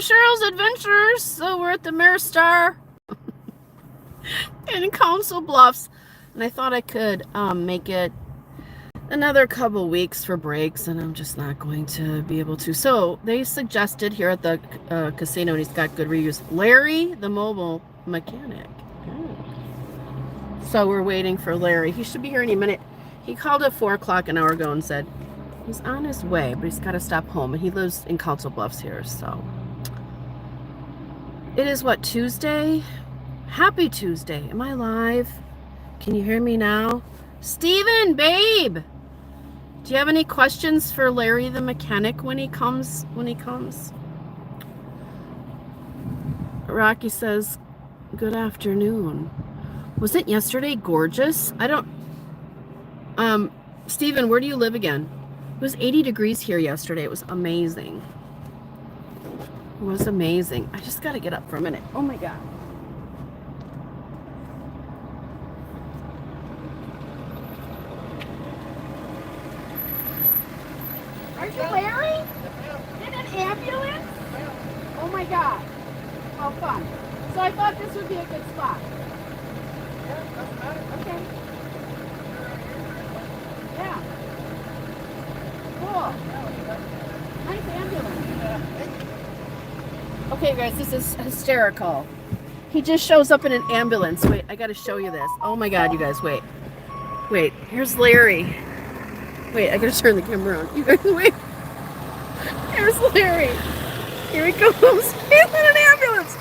to Cheryl's Adventures. So we're at the Mirror Star in Council Bluffs. And I thought I could make it another couple weeks for breaks, and I'm just not going to be able to. So they suggested here at the casino, and he's got good reviews, Larry the mobile mechanic. So we're waiting for Larry. He should be here any minute. He called at 4 o'clock an hour ago and said he's on his way, but he's got to stop home. And he lives in Council Bluffs here. So it is what, Tuesday? Happy Tuesday. Am I live? Can you hear me now? Steven, babe, do you have any questions for Larry the mechanic when he comes? Rocky says, good afternoon. Wasn't yesterday gorgeous? I don't... Steven, where do you live again? It was 80 degrees here yesterday. It was amazing. It was amazing. I just got to get up for a minute. Oh, my God. Aren't you Larry? In an ambulance? Oh, my God. How fun. So I thought this would be a good spot. Okay. Yeah. Cool. Nice ambulance. Okay, guys, this is hysterical. He just shows up in an ambulance. Wait, I gotta show you this. Oh my God, you guys, wait. Wait, here's Larry. Wait, I gotta turn the camera on. You guys, wait. Here's Larry. Here he comes. He's in an ambulance.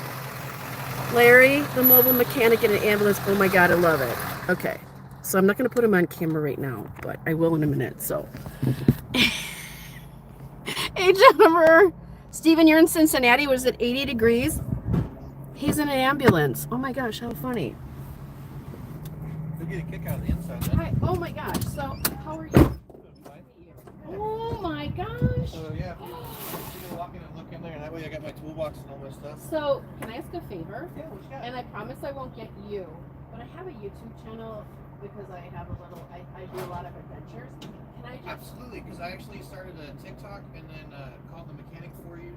Larry, the mobile mechanic in an ambulance. Oh my God, I love it. Okay, so I'm not going to put him on camera right now, but I will in a minute. So, hey Jennifer, Steven, you're in Cincinnati. Was it 80 degrees? He's in an ambulance. Oh my gosh, how funny. You'll get a kick out of the inside then. Hi. Oh my gosh. So, how are you? Oh my gosh. So yeah, you can walk in and look in there, and that way I got my toolbox and all my stuff. So, can I ask a favor? Yeah, what you got? And I promise I won't get you, but I have a YouTube channel because I have a little, I do a lot of adventures. Can I just... Absolutely, because I actually started a TikTok and then called the mechanic for you.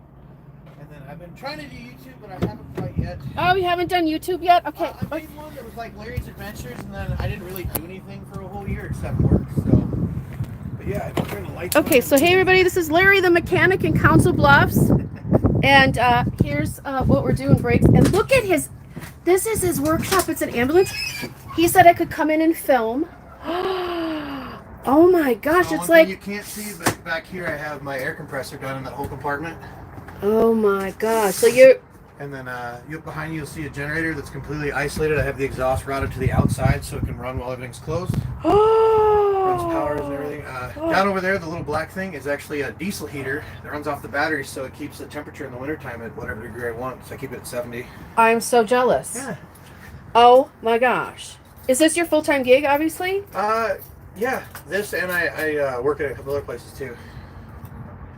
And then I've been trying to do YouTube, but I haven't quite yet. Oh, you haven't done YouTube yet? Okay. I made one that was like Larry's Adventures, and then I didn't really do anything for a whole year except work, so... But yeah, I can turn the lights on. Okay, so hey everybody, this is Larry the mechanic in Council Bluffs. And here's what we're doing, breaks. And look at his, this is his workshop. It's an ambulance. He said I could come in and film. Oh my gosh, So it's one thing like... you can't see, but back here I have my air compressor done in that whole compartment. Oh my gosh, so you're... And then behind you, you'll see a generator that's completely isolated. I have the exhaust routed to the outside so it can run while everything's closed. Runs powers and everything. Down over there, the little black thing is actually a diesel heater that runs off the battery, so it keeps the temperature in the wintertime at whatever degree I want. So I keep it at 70. I'm so jealous. Yeah. Oh my gosh. Is this your full-time gig, obviously? Yeah. This, and I work at a couple other places too.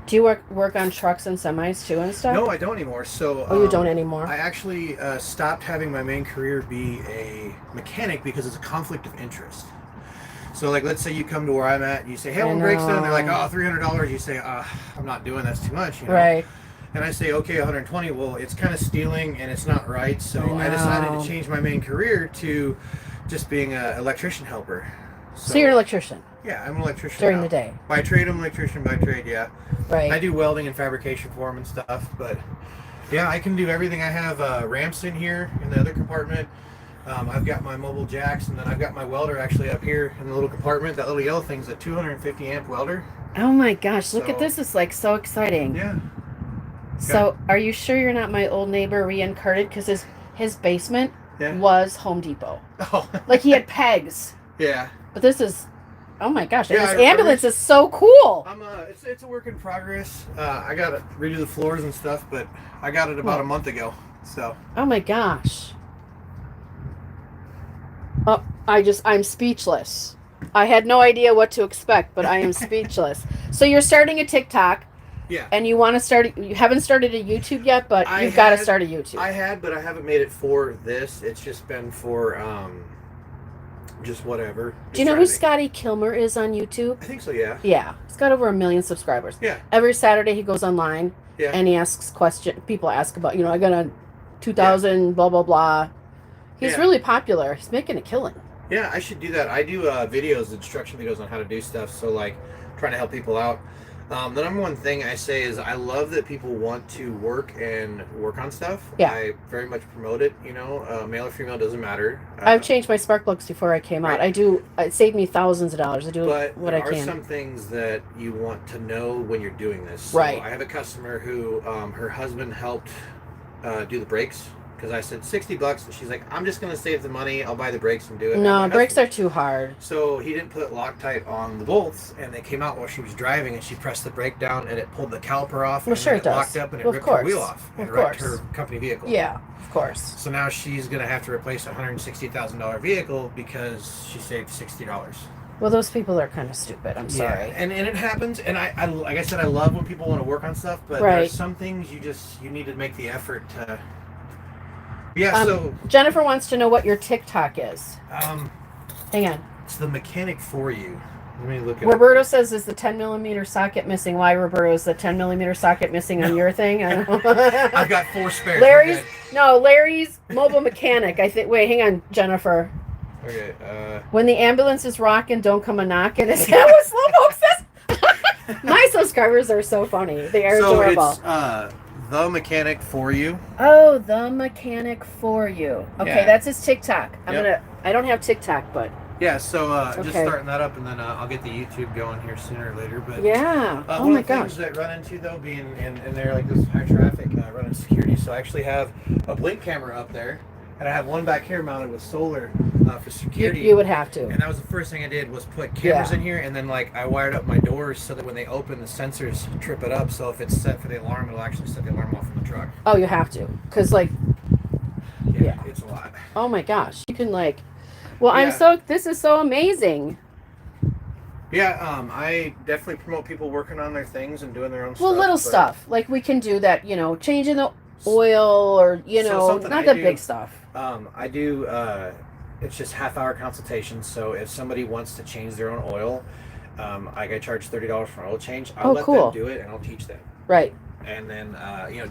Do you work on trucks and semis too and stuff? No, I don't anymore. So Oh, you don't anymore? I actually stopped having my main career be a mechanic because it's a conflict of interest. So, like, let's say you come to where I'm at and you say, hey, one breaks down. They're like, oh, $300. You say, I'm not doing that's too much. You know? Right. And I say, okay, 120. Well, it's kind of stealing and it's not right. So I decided to change my main career to just being an electrician helper. So you're an electrician? Yeah, I'm an electrician during now. the day. By trade, I'm an electrician. By trade, yeah. Right. I do welding and fabrication for them and stuff, but yeah, I can do everything. I have ramps in here in the other compartment. I've got my mobile jacks, and then I've got my welder actually up here in the little compartment. That little yellow thing's a 250 amp welder. Oh my gosh, look at this. It's like so exciting. Yeah. So are you sure you're not my old neighbor reincarnated? Because his basement was Home Depot. Oh. Like he had pegs. Yeah. But this is, oh my gosh, Yeah, this ambulance is so cool. It's a work in progress. I got to redo the floors and stuff, but I got it about a month ago. So. Oh my gosh. Oh, I'm speechless. I had no idea what to expect, but I am speechless. So you're starting a TikTok. Yeah. And you want to start, you haven't started a YouTube yet, but you've got to start a YouTube. I had, but I haven't made it for this. It's just been for just whatever. Do you know who Scotty Kilmer is on YouTube? I think so, yeah. Yeah. He's got over 1 million subscribers. Yeah. Every Saturday he goes online Yeah. And he asks people ask about, I got a 2000 blah blah blah. He's really popular. He's making a killing. Yeah, I should do that. I do videos, instruction videos on how to do stuff. So like trying to help people out. The number one thing I say is I love that people want to work on stuff. Yeah. I very much promote it. Male or female doesn't matter. I've changed my spark plugs before I came out. It saved me thousands of dollars. I do what I can. But there are some things that you want to know when you're doing this. So right. I have a customer who her husband helped do the brakes. Because I said $60, and she's like, I'm just going to save the money. I'll buy the brakes and do it. No, brakes are too hard. So he didn't put Loctite on the bolts, and they came out while she was driving, and she pressed the brake down, and it pulled the caliper off. Well, and sure it it does. locked up, and it ripped her wheel off. And it wrecked her company vehicle. Yeah, of course. So now she's going to have to replace a $160,000 vehicle because she saved $60. Well, those people are kind of stupid. I'm sorry. And it happens. And I like I said, I love when people want to work on stuff, but there's some things you need to make the effort to. Yeah, so Jennifer wants to know what your TikTok is. Hang on. It's the mechanic for you. Let me look at Roberto says, is the 10 millimeter socket missing? Why, Roberto, is the 10 millimeter socket missing on your thing? I don't know. I've got 4 spares. Larry's mobile mechanic. I think. Wait, hang on, Jennifer. Okay. When the ambulance is rocking, don't come a knocking. Is that what Slowpoke says? My subscribers are so funny. They are adorable. It's the mechanic for you. Oh, the mechanic for you. Okay, that's his TikTok. I don't have TikTok, but. Yeah, so just starting that up, and then I'll get the YouTube going here sooner or later. But oh one my of the things that run into though, being in there like this high traffic, running security. So I actually have a blink camera up there, and I have one back here mounted with solar for security. You would have to. And that was the first thing I did was put cameras in here, and then like I wired up my doors so that when they open, the sensors trip it up. So if it's set for the alarm, it'll actually set the alarm off in the truck. Oh, you have to, because like. Yeah, it's a lot. Oh my gosh, you can like. Well, this is so amazing. Yeah, I definitely promote people working on their things and doing their own stuff. Well, little stuff. Like we can do that, changing the oil or, not the big stuff. I do, it's just half-hour consultations. So if somebody wants to change their own oil, I charge $30 for an oil change. I'll let them do it and I'll teach them. Right. And then,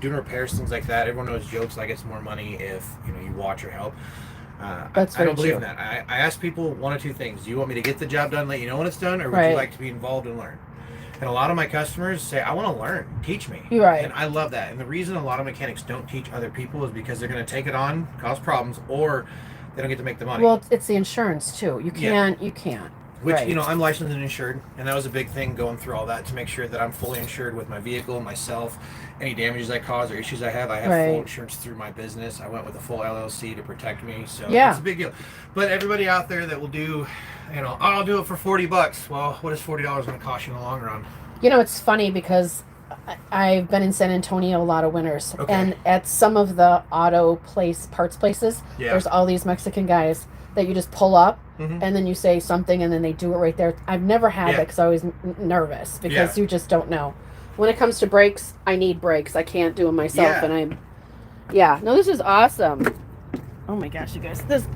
doing repairs, things like that. Everyone knows jokes. I get more money if, you watch or help. I don't believe in that. I ask people one of two things. Do you want me to get the job done, let you know when it's done, or would you like to be involved and learn? And a lot of my customers say, I want to learn. Teach me. You're right. And I love that. And the reason a lot of mechanics don't teach other people is because they're going to take it on, cause problems, or they don't get to make the money. Well, it's the insurance, too. You can't. Which, I'm licensed and insured, and that was a big thing going through all that to make sure that I'm fully insured with my vehicle, myself, any damages I cause or issues I have full insurance through my business. I went with a full LLC to protect me, so it's a big deal. But everybody out there that will do, I'll do it for $40. Well, what is $40 going to cost you in the long run? It's funny because I've been in San Antonio a lot of winters, and at some of the auto parts places, there's all these Mexican guys that you just pull up and then you say something and then they do it right there. I've never had that because I was nervous because you just don't know. When it comes to brakes, I need brakes. I can't do them myself, and this is awesome. Oh my gosh, you guys, this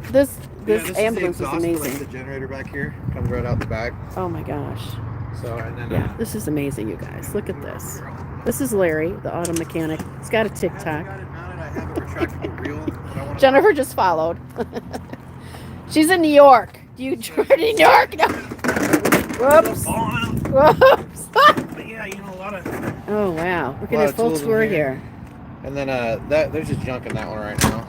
ambulance is amazing. The generator back here comes right out the back. Oh my gosh. So and then this is amazing, you guys. Look at this. This is Larry, the auto mechanic. He's got a TikTok. I got it mounted. I have a retractable reel. Jennifer just followed. She's in New York. Do you drive to New York? No. Whoops. Whoops. But yeah, a lot of. Oh wow! Look at this full tour here. And then there's just junk in that one right now.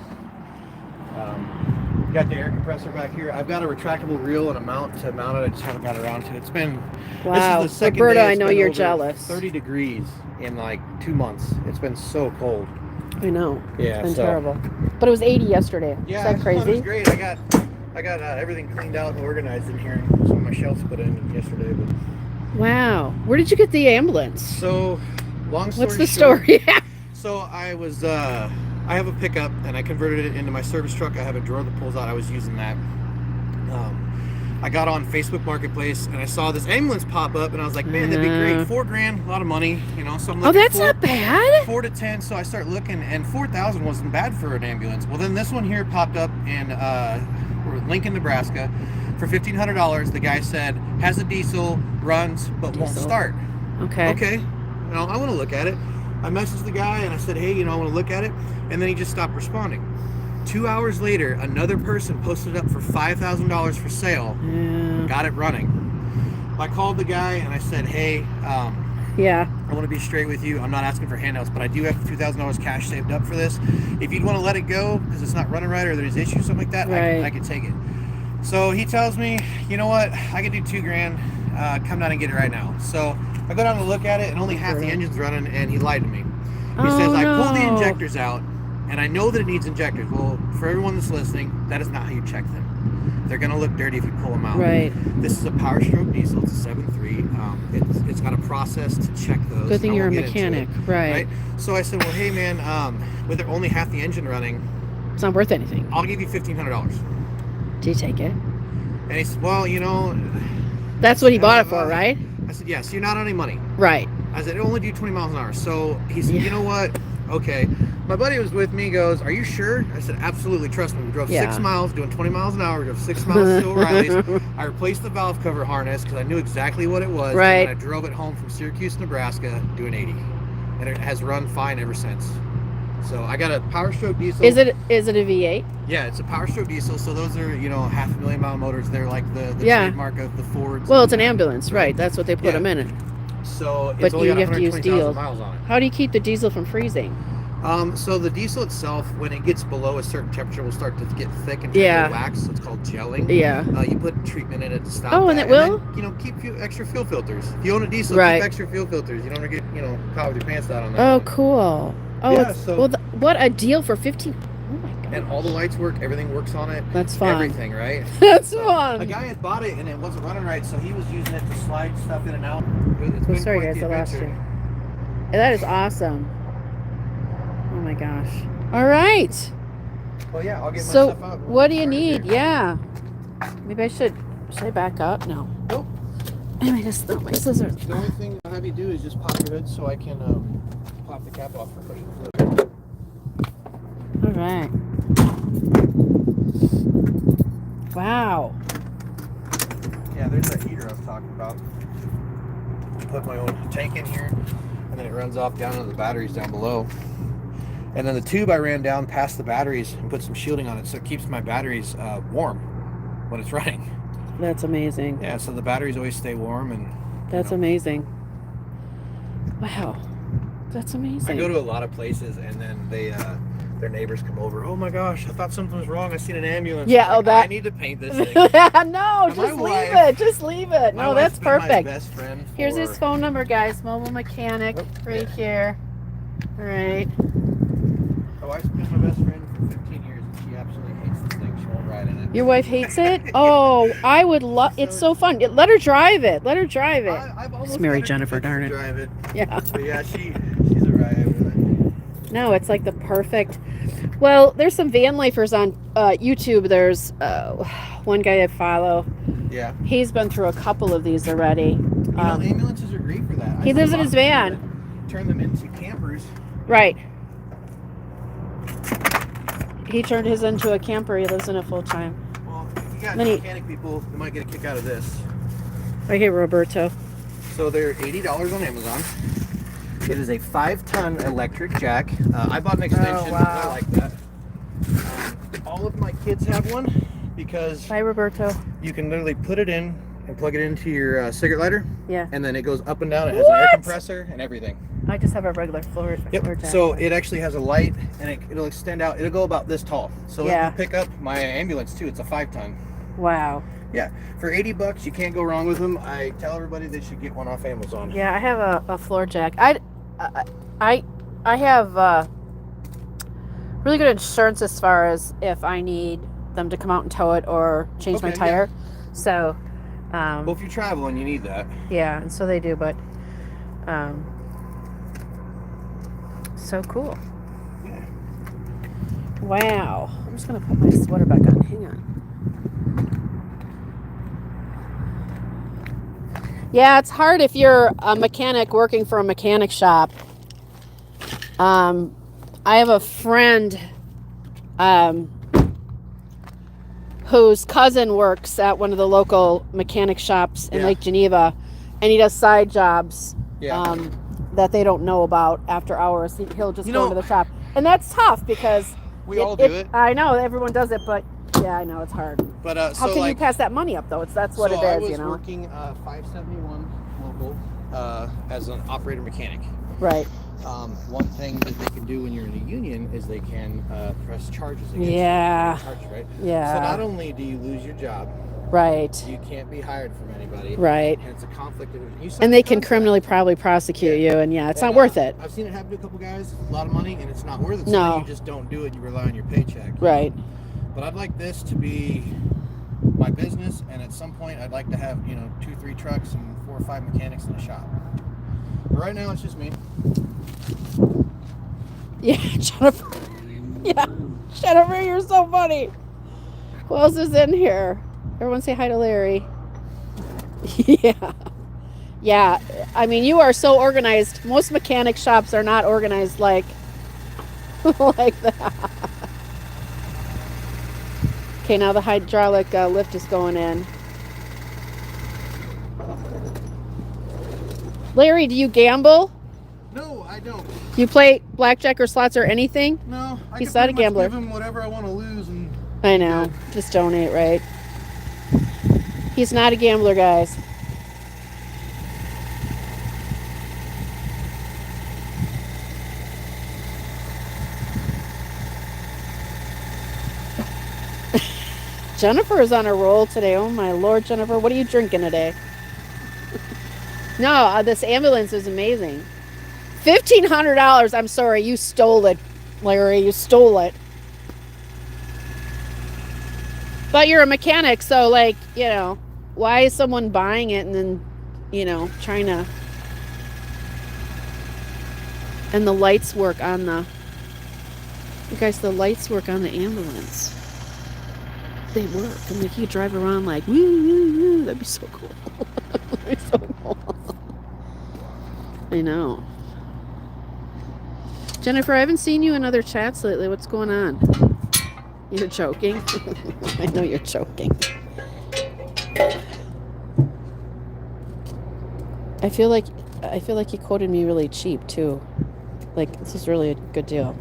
Got the air compressor back here. I've got a retractable reel and a mount to mount it. I just haven't got around to it. It's been wow. This is the second Roberta, day I know you're jealous. 30 degrees in like 2 months. It's been so cold. I know. Yeah, it's been terrible. But it was 80 yesterday. Yeah, is that crazy? It was great. I got everything cleaned out and organized in here, and some of my shelves put in yesterday. But wow, where did you get the ambulance? So, long story What's the short, story? So I was I have a pickup and I converted it into my service truck. I have a drawer that pulls out. I was using that. I got on Facebook Marketplace and I saw this ambulance pop up and I was like, man, that'd be great. $4,000, a lot of money, So I'm looking. Oh, that's not bad. 4 to 10. So I start looking, and 4,000 wasn't bad for an ambulance. Well, then this one here popped up in Lincoln, Nebraska, for $1,500. The guy said has a diesel, runs, but won't start. Okay. Okay. I want to look at it. I messaged the guy and I said, hey, I want to look at it. And then he just stopped responding. 2 hours later, another person posted it up for $5,000 for sale. Yeah. Got it running. I called the guy and I said, hey, yeah, I want to be straight with you. I'm not asking for handouts, but I do have $2,000 cash saved up for this. If you'd want to let it go because it's not running right or there's issues, something like that, right. I can take it. So he tells me, you know what, I can do $2,000. Come down and get it right now. So I go down to look at it, and only half the engine's running, and he lied to me. He says, I pulled the injectors out, and I know that it needs injectors. Well, for everyone that's listening, that is not how you check them. They're going to look dirty if you pull them out. Right. This is a Power Stroke diesel. It's a 7.3. It's got a process to check those. Good thing you're a mechanic. Right. So I said, well, hey, man, with only half the engine running, it's not worth anything. I'll give you $1,500. Do you take it? And he said, well, that's what he bought it for, right? I said, yes, you're not on any money. Right. I said, it only do 20 miles an hour. So he said, you know what? Okay. My buddy was with me. He goes, are you sure? I said, absolutely. Trust me. We drove 6 miles doing 20 miles an hour. We drove 6 miles to O'Reilly's. I replaced the valve cover harness because I knew exactly what it was. Right. And I drove it home from Syracuse, Nebraska, doing 80. And it has run fine ever since. So I got a Power Stroke diesel. Is it a V8? Yeah, it's a Power Stroke diesel. So those are, 500,000-mile motors. They're like the trademark of the Fords. Well, it's an ambulance, right? That's what they put them in. So it's but only you got have to use 120,000 miles on it. How do you keep the diesel from freezing? So the diesel itself, when it gets below a certain temperature, will start to get thick and turn to wax. So it's called gelling. Yeah. You put treatment in it to stop. Oh, and that. it will. Then, keep extra fuel filters. If you own a diesel, right. Keep extra fuel filters. You don't want to get caught with your pants down on that. Oh, one. Cool. Oh, yeah, what a deal for 15. Oh my god. And all the lights work. Everything works on it. That's fun. Everything, right? That's fun. A guy had bought it and it wasn't running right, so he was using it to slide stuff in and out. Sorry, guys, I lost you. That is awesome. Oh my gosh. All right. Well, yeah, I'll get my so stuff out. What do you need? Yeah. Maybe I should I back up? No. Nope. Let me just throw my scissors. The only thing I'll have you do is just pop your hood so I can pop the cap off for pushing. All right. Wow. Yeah, there's that heater I was talking about. Put my own tank in here, and then it runs off down into the batteries down below. And then the tube I ran down past the batteries and put some shielding on it so it keeps my batteries warm when it's running. That's amazing. Yeah, so the batteries always stay warm. And that's amazing. Wow. That's amazing. I go to a lot of places and then they their neighbors come over. Oh my gosh, I thought something was wrong. I seen an ambulance. Yeah, I need to paint this thing. No, just leave it. Just leave it. No, that's perfect. My best friend Here's his phone number, guys. Mobile mechanic, right here. All right. My wife's been my best friend for 15 years, and she absolutely hates this thing. She won't ride in it. Your wife hates it? Oh, I would love. It's so fun. Let her drive it. Let her drive it. It's Mary Jennifer, darn it. Drive it. Yeah. But yeah, she's a ride with it. No, it's like the perfect. Well, there's some van lifers on YouTube. There's one guy I follow. Yeah. He's been through a couple of these already. Ambulances are great for that. He lives in his van. Turn them into campers. Right. He turned his into a camper. He lives in it full time. Well, if you got mechanic people, you might get a kick out of this. Right here, Roberto. So they're $80 on Amazon. It is a 5-ton electric jack. I bought an extension. Wow. I like that. All of my kids have one because Hi, Roberto. You can literally put it in and plug it into your cigarette lighter. Yeah. And then it goes up and down. It has an air compressor and everything. I just have a regular floor jack. So it actually has a light and it'll extend out. It'll go about this tall. So it can pick up my ambulance too. It's a 5-ton. Wow. Yeah, for $80, you can't go wrong with them. I tell everybody they should get one off Amazon. Yeah, I have a floor jack. I have really good insurance as far as if I need them to come out and tow it or change my tire. Yeah. So, well, if you're traveling, you need that. Yeah, and so they do. But, so cool. Yeah. Wow. I'm just gonna put my sweater back on. Hang on. Yeah, it's hard if you're a mechanic working for a mechanic shop. I have a friend whose cousin works at one of the local mechanic shops in Lake Geneva, and he does side jobs that they don't know about after hours. He'll just You go know- into the shop, and that's tough because We all do it. I know everyone does it, but yeah, I know it's hard. But How so can like, you pass that money up though? That's what so it I is, was you know. working 571 local as an operator mechanic. Right. One thing that they can do when you're in a union is they can press charges against Yeah. you. Charges, right? Yeah. So not only do you lose your job, Right. you can't be hired from anybody. Right. And it's a conflict of interest. And they can criminally probably prosecute you, and yeah, it's not worth it. I've seen it happen to a couple guys, a lot of money, and it's not worth it. So No. then you just don't do it. You rely on your paycheck. Right. But I'd like this to be my business, and at some point I'd like to have 2-3 trucks and 4 or 5 mechanics in a shop. But right now it's just me. Yeah, Jennifer. Yeah, Jennifer, you're so funny. Who else is in here? Everyone say hi to Larry. Yeah. Yeah, I mean, you are so organized. Most mechanic shops are not organized like that. Okay, now the hydraulic lift is going in. Larry, do you gamble? No, I don't. Do you play blackjack or slots or anything? No, I He's can not a pretty much gambler. give him whatever I want to lose, and I know. Just donate, right? He's not a gambler, guys. Jennifer is on a roll today. Oh my Lord, Jennifer, what are you drinking today? No, this ambulance is amazing. $1,500. I'm sorry, you stole it, Larry. You stole it. But you're a mechanic, so like, why is someone buying it and then, trying to... And the lights work on the... You guys, the lights work on the ambulance. They work, and they can drive around like, woo, woo, woo. That'd be so cool. That'd be so cool. I know. Jennifer, I haven't seen you in other chats lately. What's going on? You're joking? I know you're joking. I feel like you quoted me really cheap too. Like, this is really a good deal.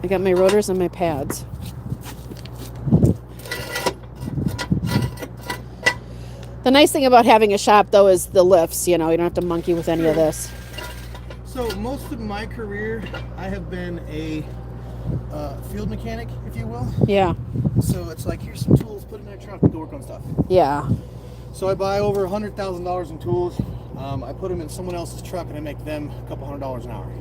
I got my rotors and my pads. The nice thing about having a shop, though, is the lifts. You don't have to monkey with any of this. So most of my career, I have been a field mechanic, if you will. Yeah. So it's like, here's some tools, put in that truck, go work on stuff. Yeah. So I buy over $100,000 in tools. I put them in someone else's truck, and I make them a couple $100 an hour.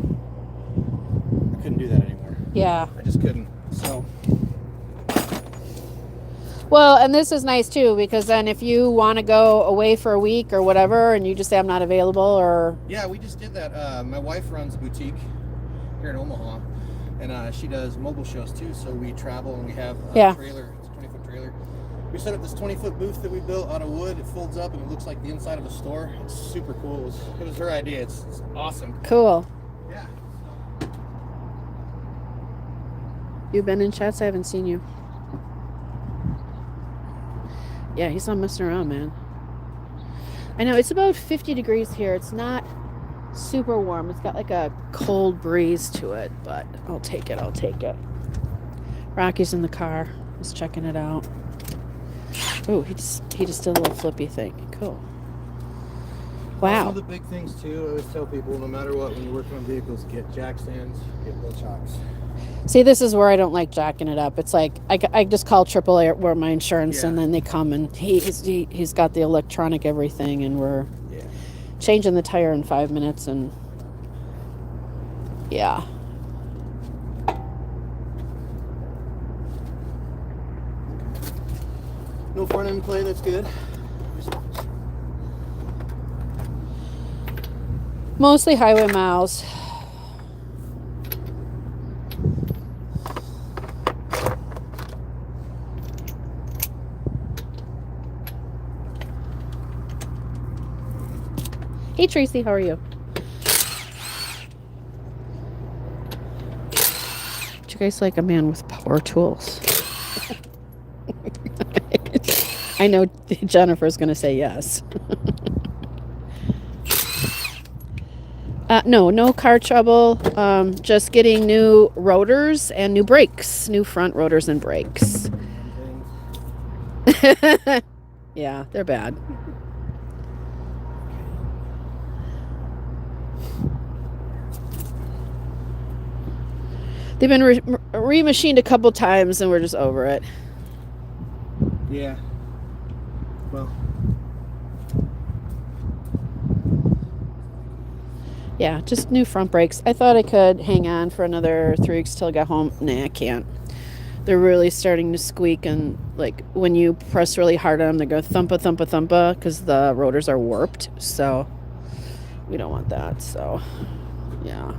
I couldn't do that anymore. Yeah. I just couldn't. So. Well, and this is nice too, because then if you want to go away for a week or whatever, and you just say I'm not available, or yeah, we just did that. My wife runs a boutique here in Omaha, and she does mobile shows too. So we travel, and we have a trailer. It's a 20-foot trailer. We set up this 20-foot booth that we built out of wood. It folds up, and it looks like the inside of a store. It's super cool. It was her idea. It's awesome. Cool. Yeah. You've been in chats? I haven't seen you. Yeah, he's not messing around, man. I know, it's about 50 degrees here. It's not super warm. It's got like a cold breeze to it, but I'll take it. Rocky's in the car. He's checking it out. Oh, he just did a little flippy thing. Cool. Wow. One of the big things too, I always tell people, no matter what, when you're working on vehicles, get jack stands, get wheel chocks. See, this is where I don't like jacking it up. It's like I just call AAA where my insurance, and then they come, and he's got the electronic everything, and we're changing the tire in 5 minutes, and yeah. No front end play, that's good. Mostly highway miles. Hey Tracy, how are you? Do you guys like a man with power tools? I know Jennifer's gonna say yes. No car trouble. Just getting new rotors and new brakes, new front rotors and brakes. Yeah, they're bad. They've been remachined a couple times and we're just over it. Yeah. Well. Yeah, just new front brakes. I thought I could hang on for another 3 weeks till I got home. Nah, I can't. They're really starting to squeak, and like when you press really hard on them, they go thumpa, thumpa, thumpa because the rotors are warped. So we don't want that. So yeah.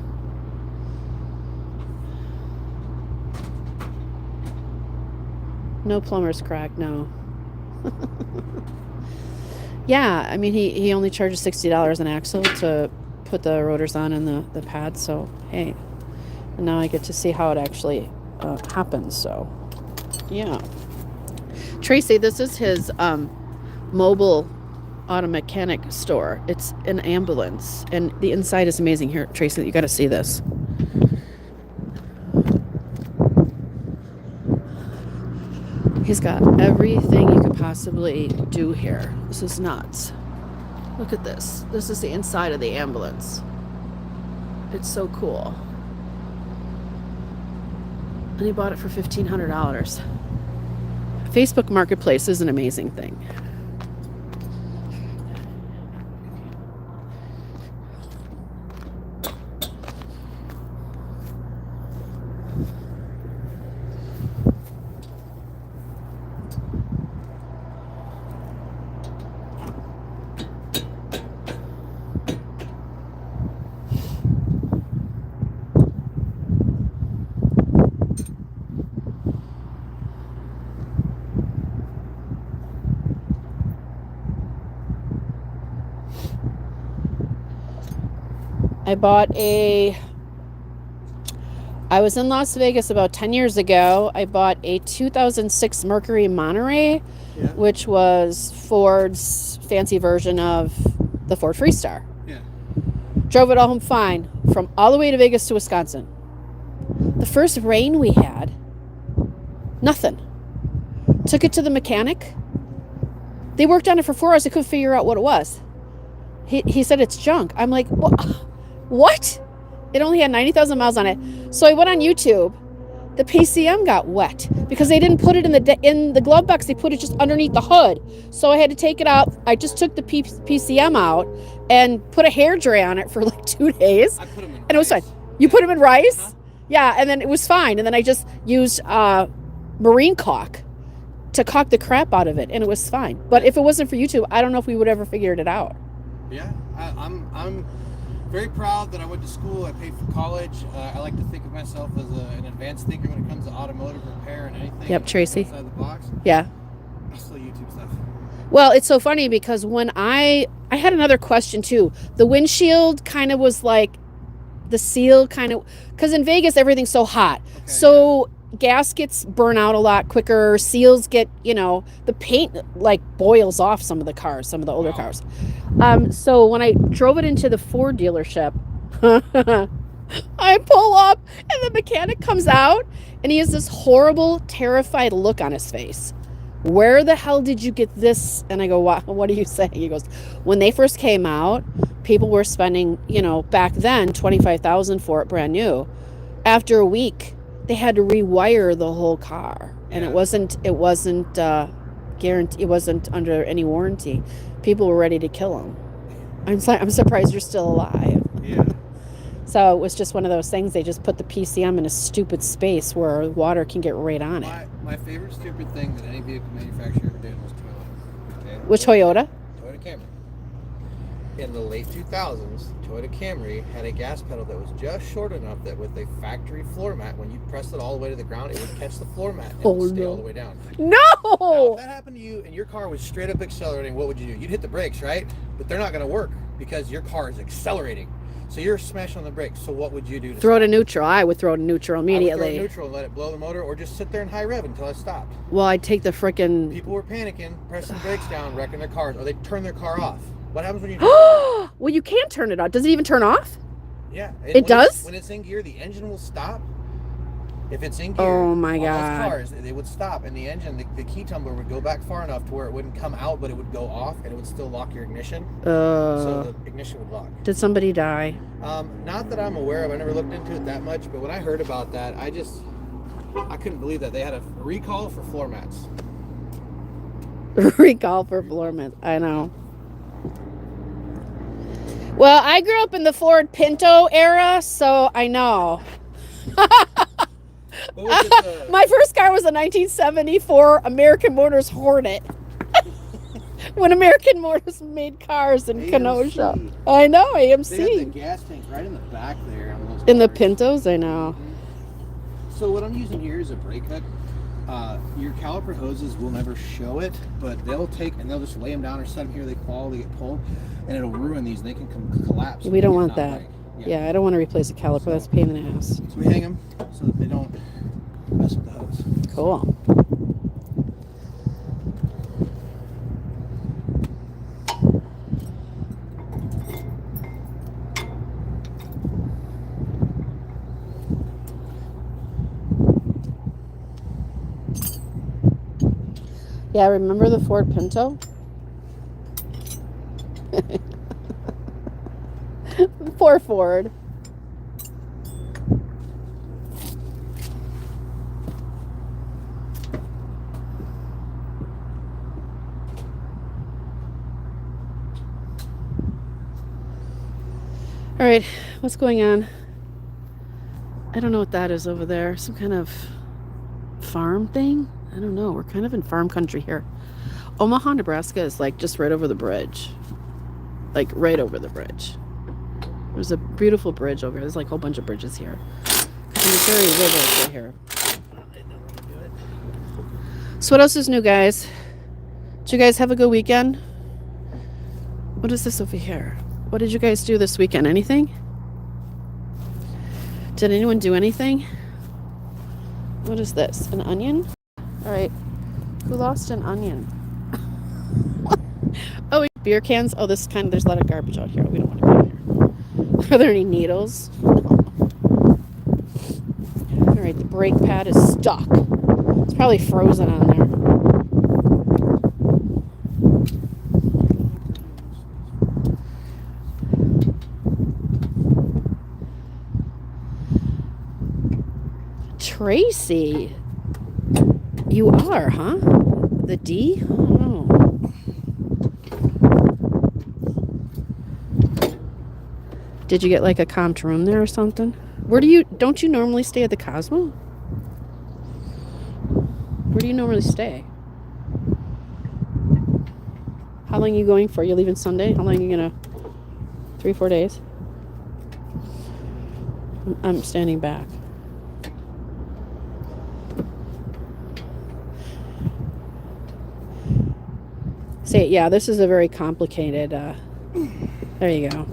No plumber's crack, no. Yeah, I mean, he only charges $60 an axle to put the rotors on and the pad, so hey. And now I get to see how it actually happens, so yeah. Tracy, this is his mobile auto mechanic store. It's an ambulance, and the inside is amazing. Here, Tracy, you got to see this. He's got everything you could possibly do here. This is nuts. Look at this. This is the inside of the ambulance. It's so cool. And he bought it for $1,500. Facebook Marketplace is an amazing thing. I was in Las Vegas about 10 years ago. I bought a 2006 Mercury Monterey, which was Ford's fancy version of the Ford Freestar. Yeah. Drove it all home fine from all the way to Vegas to Wisconsin. The first rain we had, nothing. Took it to the mechanic. They worked on it for 4 hours. They couldn't figure out what it was. He said it's junk. I'm like, what? It only had 90,000 miles on it. So I went on YouTube. The PCM got wet because they didn't put it in the glove box. They put it just underneath the hood. So I had to take it out. I just took the PCM out and put a hair dry on it for like 2 days. I put them in and it was fine. You put them in rice? Uh-huh. Yeah, and then it was fine. And then I just used marine caulk to caulk the crap out of it, and it was fine. But if it wasn't for YouTube, I don't know if we would ever figured it out. Yeah, I'm very proud that I went to school. I paid for college. I like to think of myself as an advanced thinker when it comes to automotive repair and anything. Yep, Tracy. Outside the box. Yeah. I still YouTube stuff. Well, it's so funny because when I had another question too. The windshield kind of was like the seal kind of, because in Vegas everything's so hot. Okay, so gaskets burn out a lot quicker. Seals get, the paint like boils off some of the older cars. So when I drove it into the Ford dealership, I pull up and the mechanic comes out and he has this horrible, terrified look on his face. Where the hell did you get this? And I go, what are you saying? He goes, when they first came out, people were spending, back then, $25,000 for it brand new. After a week, they had to rewire the whole car, and it wasn't guaranteed. It wasn't under any warranty. People were ready to kill him. I'm surprised you're still alive. Yeah. So it was just one of those things. They just put the PCM in a stupid space where water can get right on it. My favorite stupid thing that any vehicle manufacturer ever did was Toyota. Okay? Which Toyota? Toyota Camry. In the late 2000s, Toyota Camry had a gas pedal that was just short enough that with a factory floor mat, when you pressed it all the way to the ground, it would catch the floor mat and stay all the way down. No! Now, if that happened to you and your car was straight up accelerating, what would you do? You'd hit the brakes, right? But they're not going to work because your car is accelerating. So you're smashing on the brakes. So what would you do? Throw it in neutral. I would throw it in neutral immediately. I would throw it in neutral and let it blow the motor, or just sit there in high rev until it stopped. Well, I'd take the frickin'... People were panicking, pressing brakes down, wrecking their cars, or they'd turn their car off. What happens when you... Well, you can't turn it off. Does it even turn off? Yeah. It does? When it's in gear, the engine will stop. If it's in gear, Oh my on God. those cars, they would stop, and the engine, the key tumbler would go back far enough to where it wouldn't come out, but it would go off, and it would still lock your ignition. So the ignition would lock. Did somebody die? Not that I'm aware of. I never looked into it that much, but when I heard about that, I couldn't believe that they had a recall for floor mats. Recall for floor mats. I know. Well, I grew up in the Ford Pinto era, so I know. My first car was a 1974 American Motors Hornet. When American Motors made cars in Kenosha. I know, AMC. They had the gas tank right in the back there. On those in the cars. Pintos, I know. Mm-hmm. So what I'm using here is a brake hook. Your caliper hoses will never show it, but they'll just lay them down or set them here. They fall, they get pulled, and it'll ruin these. They can collapse. We don't want that. Yeah, I don't want to replace a caliper. So, that's a pain in the ass. So we hang them so that they don't mess with the hose. Cool. Yeah, remember the Ford Pinto? Poor Ford. All right, what's going on? I don't know what that is over there. Some kind of farm thing? I don't know. We're kind of in farm country here. Omaha, Nebraska is like just right over the bridge. Like right over the bridge. There's a beautiful bridge over here. There's like a whole bunch of bridges here. And Missouri River right here. So what else is new, guys? Did you guys have a good weekend? What is this over here? What did you guys do this weekend? Anything? Did anyone do anything? What is this? An onion? All right. Who lost an onion? Oh, beer cans. Oh, there's a lot of garbage out here. We don't want to be in here. Are there any needles? All right, the brake pad is stuck. It's probably frozen on there. Tracy, you are, huh? The D? I don't know. Did you get like a comped room there or something? Don't you normally stay at the Cosmo? Where do you normally stay? How long are you going for? You're leaving Sunday? How long are you gonna? 3-4 days? I'm standing back. Say, yeah, this is a very complicated, there you go.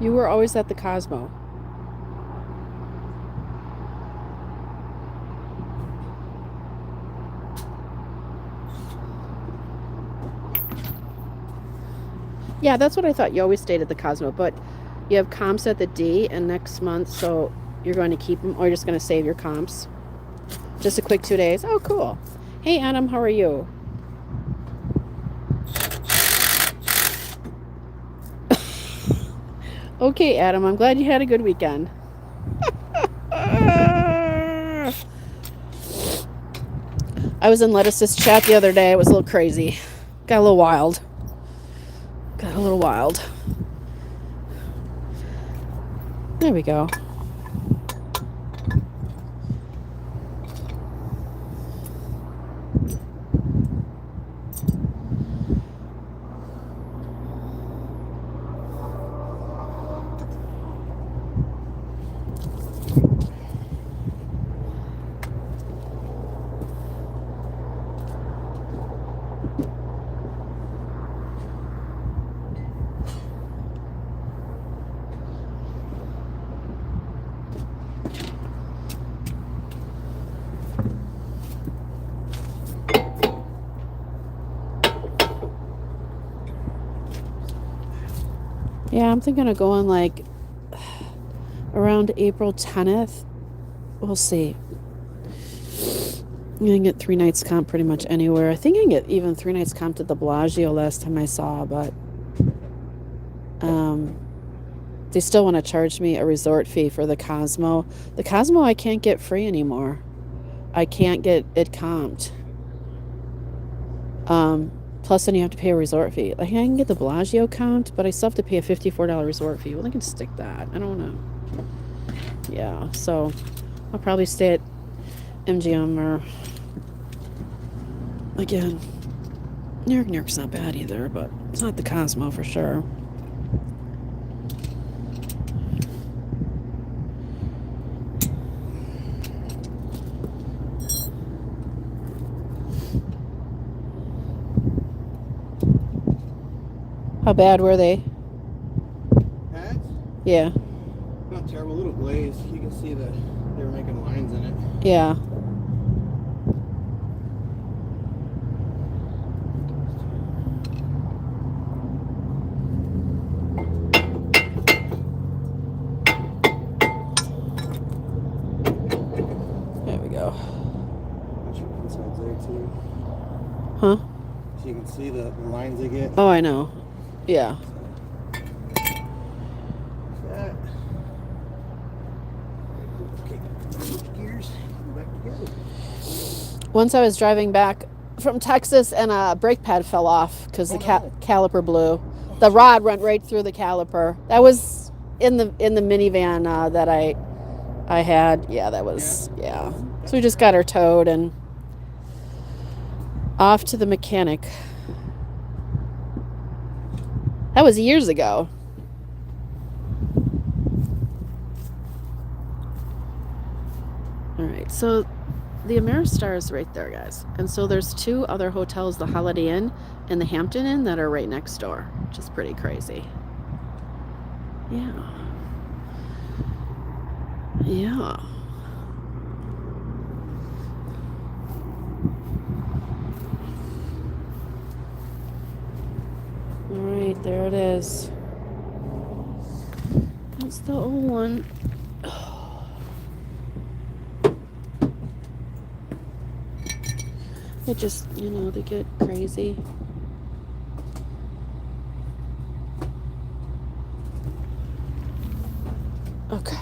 You were always at the Cosmo. Yeah, that's what I thought. You always stayed at the Cosmo, but you have comps at the D and next month, so you're going to keep them, or you're just going to save your comps. Just a quick 2 days. Oh, cool. Hey, Adam, how are you? Okay, Adam, I'm glad you had a good weekend. I was in Lettuce's chat the other day. It was a little crazy. Got a little wild. There we go. Yeah, I'm thinking of going like around April 10th. We'll see. You can get 3 nights comp pretty much anywhere. I think I can get even 3 nights comp at the Bellagio last time I saw, but they still want to charge me a resort fee for the Cosmo. The Cosmo I can't get free anymore. I can't get it comped. Plus then you have to pay a resort fee. Like I can get the Bellagio comped, but I still have to pay a $54 resort fee. Well, they can stick that. I don't know. Yeah, so I'll probably stay at MGM or again. New York's not bad either, but it's not the Cosmo for sure. How bad were they? Pads? Yeah. Not terrible. A little glazed. You can see that they were making lines in it. Yeah. There we go. Inside's there too. Huh? So you can see the lines they get. Oh, I know. Yeah. That. Okay, switch gears. Go back together. Once I was driving back from Texas and a brake pad fell off because the caliper blew. The rod went right through the caliper. That was in the minivan that I had. Yeah, that was yeah. So we just got her towed and off to the mechanic. That was years ago. All right, so the Ameristar is right there, guys. And so there's 2 other hotels, the Holiday Inn and the Hampton Inn, that are right next door, which is pretty crazy. Yeah. Yeah. All right, there it is. That's the old one. It just, they get crazy. Okay.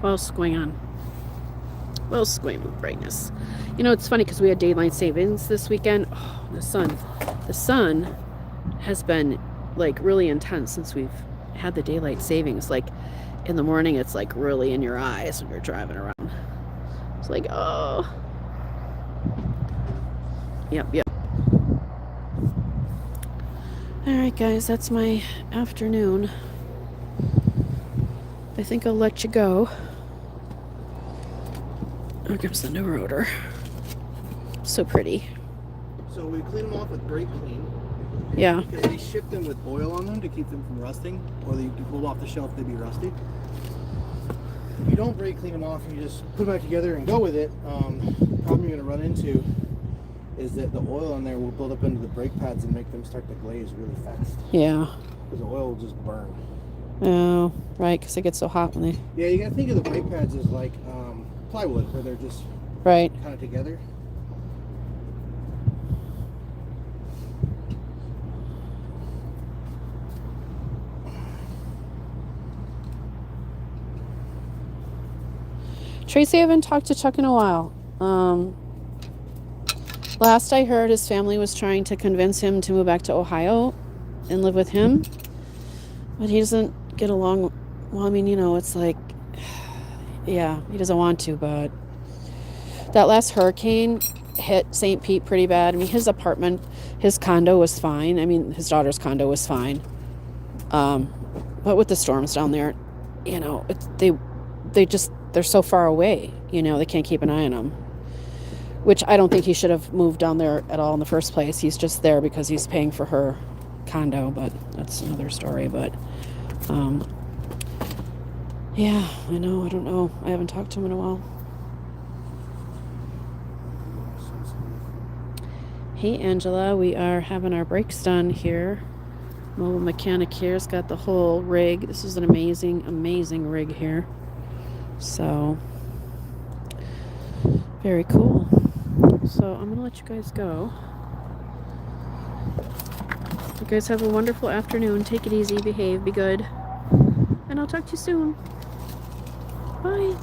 What else is going on? What else is going on with brightness? It's funny because we had daylight savings this weekend. Oh, the sun has been like really intense since we've had the daylight savings. Like in the morning, it's like really in your eyes when you're driving around. It's like, oh. Yep. All right, guys, that's my afternoon. I think I'll let you go. Here comes the new rotor. So pretty. So we clean them off with brake clean. Yeah. Because they ship them with oil on them to keep them from rusting, or they pull off the shelf, they'd be rusty. If you don't brake clean them off and you just put them back together and go with it, the problem you're going to run into is that the oil on there will build up into the brake pads and make them start to glaze really fast. Yeah. Because the oil will just burn. Oh, right, because it gets so hot when they... Yeah, you got to think of the brake pads as like plywood, where they're just right kind of together. Tracy, I haven't talked to Chuck in a while. Last I heard, his family was trying to convince him to move back to Ohio and live with him, but he doesn't get along. Well, I mean, it's like, yeah, he doesn't want to, but that last hurricane hit St. Pete pretty bad. I mean, his apartment, his condo was fine. I mean, his daughter's condo was fine. But with the storms down there, they they're so far away, you know, they can't keep an eye on them. Which I don't think he should have moved down there at all in the first place. He's just there because he's paying for her condo, but that's another story. But yeah, I know, I don't know. I haven't talked to him in a while. Hey Angela, we are having our brakes done here. Mobile mechanic here's got the whole rig. This is an amazing rig here. So very cool. So I'm gonna let you guys go. You guys have a wonderful afternoon. Take it easy, behave, be good. And I'll talk to you soon. Bye.